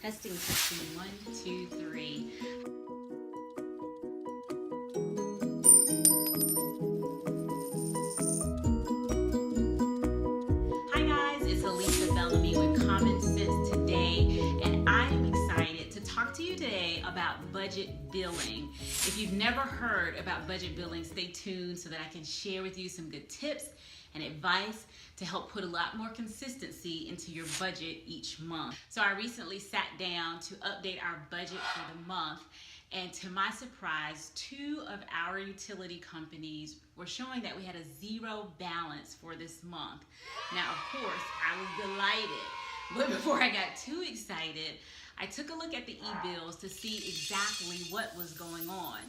Testing, testing, 1, 2, 3. Hi guys, it's Elisa Bellamy with Common Sense Today, and I am excited to talk to you today about budget billing. If you've never heard about budget billing, stay tuned so that I can share with you some good tips and advice to help put a lot more consistency into your budget each month. So I recently sat down to update our budget for the month, and to my surprise, 2 of our utility companies were showing that we had a zero balance for this month. Now, of course, I was delighted, but before I got too excited, I took a look at the e-bills to see exactly what was going on.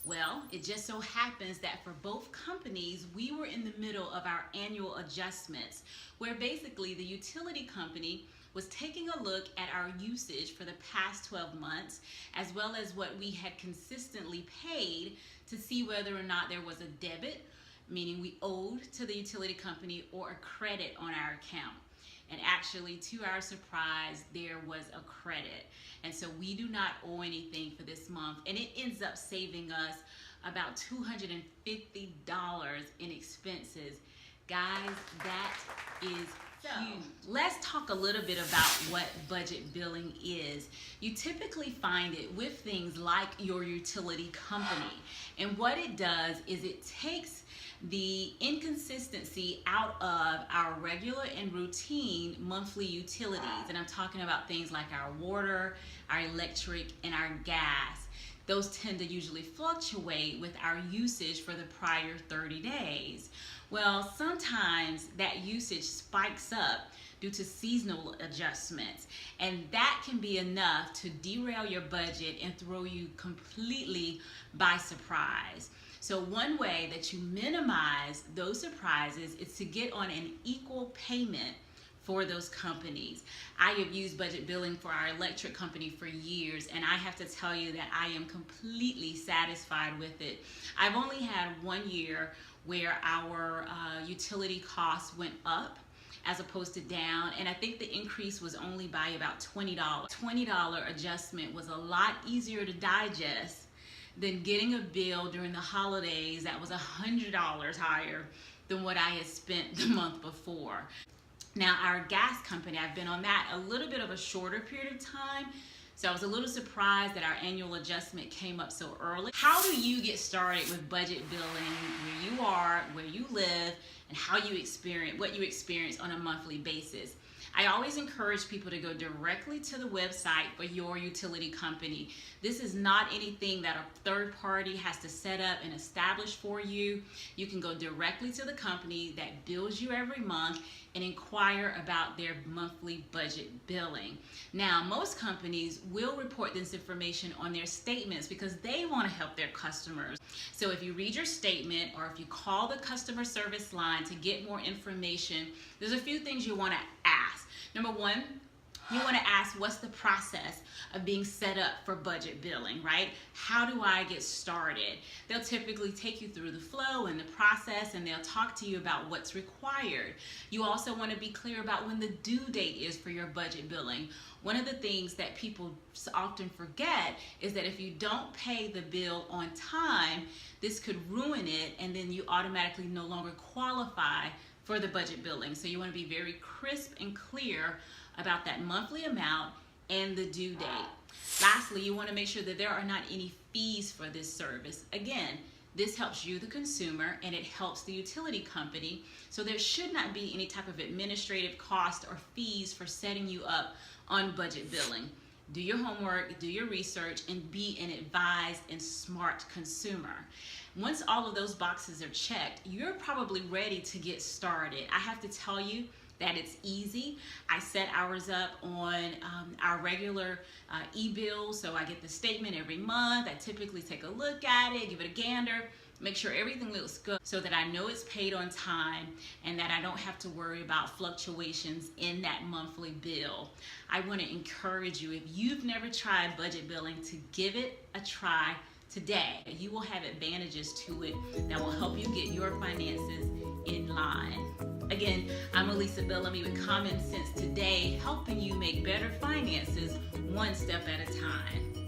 Well, it just so happens that for both companies, we were in the middle of our annual adjustments, where basically the utility company was taking a look at our usage for the past 12 months, as well as what we had consistently paid to see whether or not there was a debit, meaning we owed to the utility company, or a credit on our account. And actually, to our surprise, there was a credit. And so we do not owe anything for this month. And it ends up saving us about $250 in expenses. Guys, that is huge. Let's talk a little bit about what budget billing is. You typically find it with things like your utility company. And what it does is it takes the inconsistency out of our regular and routine monthly utilities. And I'm talking about things like our water, our electric, and our gas. Those tend to usually fluctuate with our usage for the prior 30 days. Well, sometimes that usage spikes up due to seasonal adjustments, and that can be enough to derail your budget and throw you completely by surprise. So one way that you minimize those surprises is to get on an equal payment for those companies. I have used budget billing for our electric company for years, and I have to tell you that I am completely satisfied with it. I've only had 1 year where our utility costs went up as opposed to down, and I think the increase was only by about $20. $20 adjustment was a lot easier to digest than getting a bill during the holidays that was $100 higher than what I had spent the month before. Now, our gas company, I've been on that a little bit of a shorter period of time, so I was a little surprised that our annual adjustment came up so early. How do you get started with budget billing where you are, where you live, and how you experience, what you experience on a monthly basis? I always encourage people to go directly to the website for your utility company. This is not anything that a third party has to set up and establish for you. You can go directly to the company that bills you every month and inquire about their monthly budget billing. Now, most companies will report this information on their statements because they want to help their customers. So if you read your statement or if you call the customer service line to get more information, there's a few things you want to ask. Number one, you want to ask, what's the process of being set up for budget billing, right? How do I get started? They'll typically take you through the flow and the process, and they'll talk to you about what's required. You also want to be clear about when the due date is for your budget billing. One of the things that people often forget is that if you don't pay the bill on time, this could ruin it, and then you automatically no longer qualify for the budget billing. So you want to be very crisp and clear about that monthly amount and the due date. Lastly, you want to make sure that there are not any fees for this service. Again, this helps you, the consumer, and it helps the utility company. So there should not be any type of administrative cost or fees for setting you up on budget billing. Do your homework, do your research, and be an advised and smart consumer. Once all of those boxes are checked, you're probably ready to get started. I have to tell you that it's easy. I set ours up on our regular e-bill, so I get the statement every month. I typically take a look at it, give it a gander, make sure everything looks good so that I know it's paid on time and that I don't have to worry about fluctuations in that monthly bill. I want to encourage you, if you've never tried budget billing, to give it a try today. You will have advantages to it that will help you get your finances in line. Again, I'm Elisa Bellamy with Common Sense Today, helping you make better finances one step at a time.